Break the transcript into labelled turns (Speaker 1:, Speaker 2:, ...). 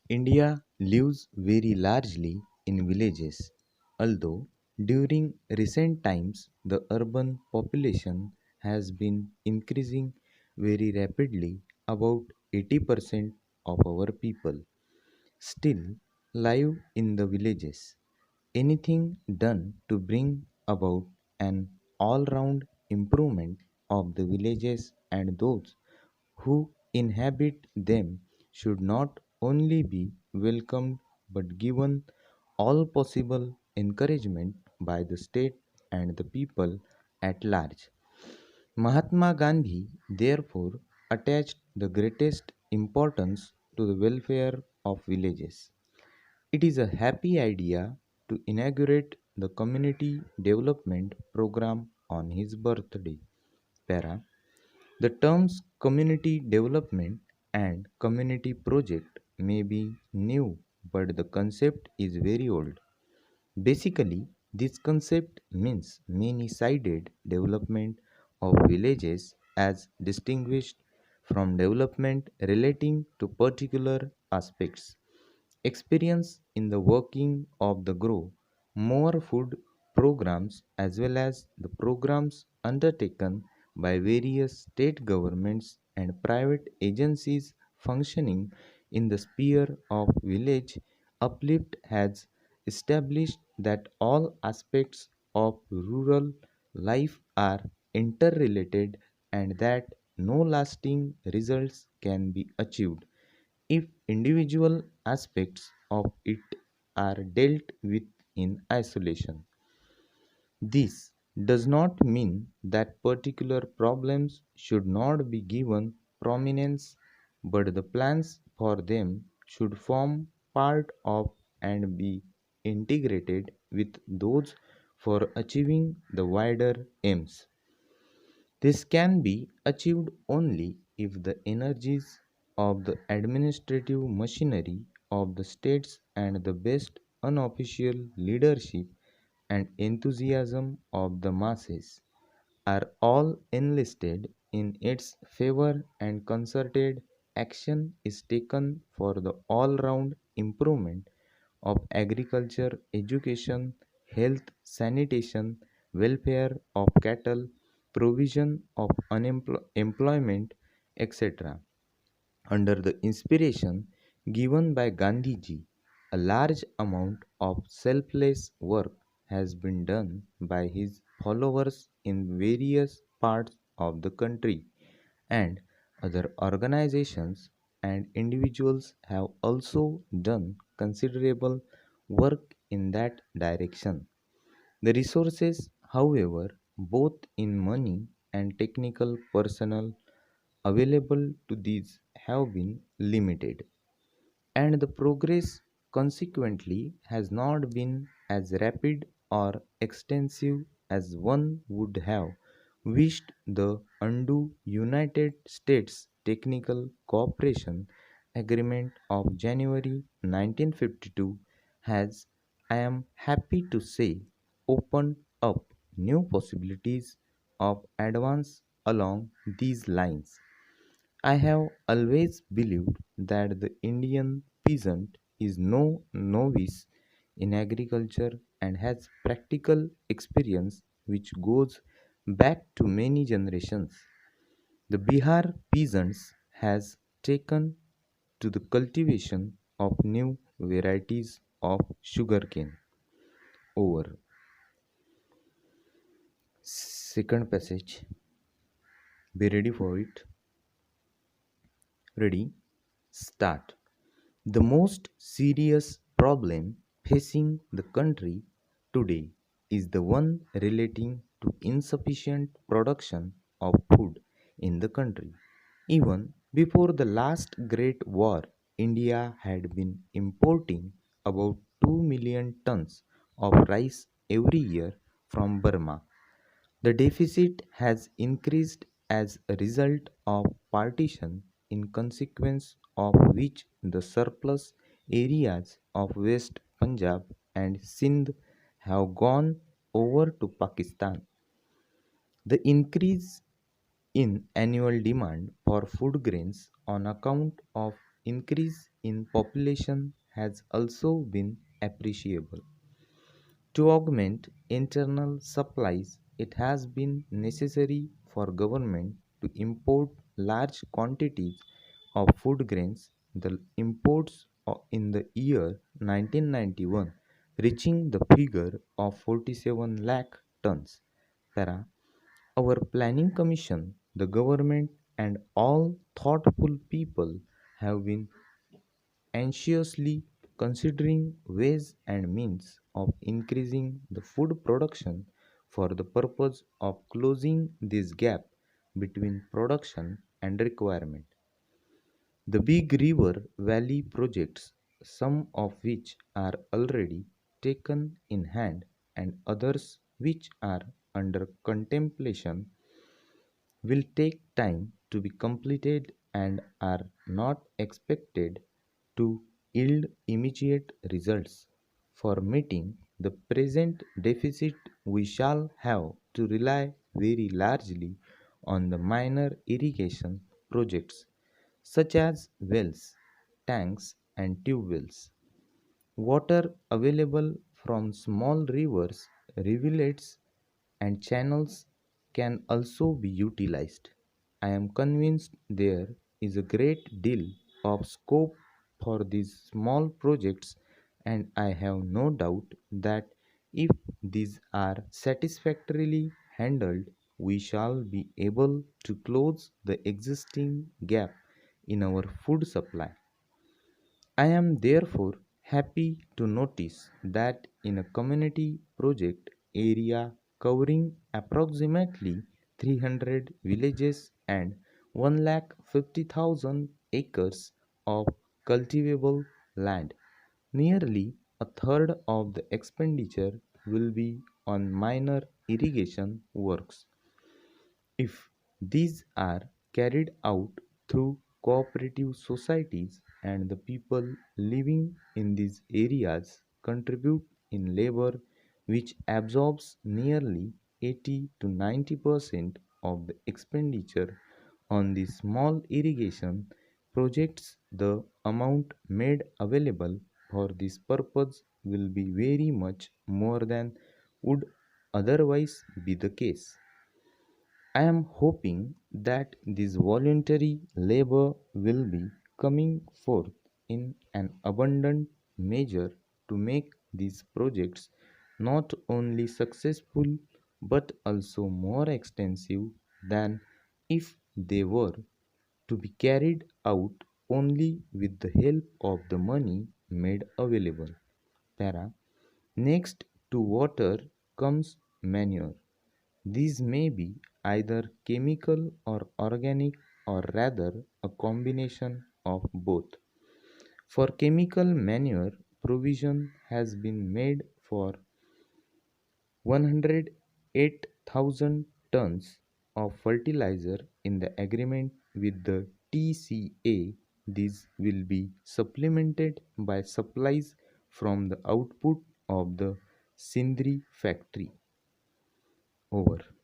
Speaker 1: India lives very largely in villages, although during recent times the urban population has been increasing very rapidly. About 80% of our people still live in the villages. Anything done to bring about an all round improvement of the villages and those who inhabit them should not only be welcomed but given all possible encouragement by the state and the people at large. Mahatma Gandhi therefore attached the greatest importance to the welfare of villages. It is a happy idea to inaugurate the community development program on his birthday. Para. The terms community development and community project may be new, but the concept is very old. Basically, this concept means many sided development of villages as distinguished from development relating to particular aspects. Experience in the working of the grow more food programs as well as the programs undertaken by various state governments and private agencies functioning in the sphere of village uplift has established that all aspects of rural life are interrelated and that no lasting results can be achieved if individual aspects of it are dealt with in isolation. This does not mean that particular problems should not be given prominence, but the plans for them should form part of and be integrated with those for achieving the wider aims. This can be achieved only if the energies of the administrative machinery of the states and the best unofficial leadership and enthusiasm of the masses are all enlisted in its favor and concerted action is taken for the all round improvement of agriculture, education, health, sanitation, welfare of cattle, provision of employment, etc. Under the inspiration given by Gandhiji, a large amount of selfless work has been done by his followers in various parts of the country, and other organizations and individuals have also done considerable work in that direction. The resources, however, both in money and technical personnel available to these have been limited, and the progress consequently has not been as rapid or extensive as one would have wished. The undue United States Technical Cooperation Agreement of January 1952 has, I am happy to say, opened up new possibilities of advance along these lines. I have always believed that the Indian peasant is no novice in agriculture and has practical experience which goes back to many generations. The Bihar peasants has taken to the cultivation of new varieties of sugarcane. Over. Second passage. Be ready for it. Ready? Start. The most serious problem facing the country today is the one relating to insufficient production of food in the country. Even before the last Great War, India had been importing about 2 million tons of rice every year from Burma. The deficit has increased as a result of partition, in consequence of which the surplus areas of West Punjab and Sindh have gone over to Pakistan. The increase in annual demand for food grains on account of increase in population has also been appreciable. To augment internal supplies, it has been necessary for government to import large quantities of food grains. The imports in the year 1991 reaching the figure of 47 lakh tons. Para, our planning commission, the government and all thoughtful people have been anxiously considering ways and means of increasing the food production for the purpose of closing this gap between production and requirement. The big river valley projects, some of which are already taken in hand and others which are under contemplation, will take time to be completed and are not expected to yield immediate results. For meeting the present deficit, we shall have to rely very largely on the minor irrigation projects such as wells, tanks, and tube wells. Water available from small rivers, rivulets, and channels can also be utilized. I am convinced there is a great deal of scope for these small projects, and I have no doubt that if these are satisfactorily handled, we shall be able to close the existing gap in our food supply. I am therefore happy to notice that in a community project area covering approximately 300 villages and 1,50,000 acres of cultivable land, nearly a third of the expenditure will be on minor irrigation works. If these are carried out through cooperative societies and the people living in these areas contribute in labor which absorbs nearly 80 to 90% of the expenditure on the small irrigation projects, the amount made available for this purpose will be very much more than would otherwise be the case. I am hoping that this voluntary labor will be coming forth in an abundant measure to make these projects not only successful but also more extensive than if they were to be carried out only with the help of the money made available. Para. Next to water comes manure. These may be either chemical or organic or rather a combination of both. For chemical manure, provision has been made for 108,000 tons of fertilizer in the agreement with the TCA. These will be supplemented by supplies from the output of the Sindri factory. Over.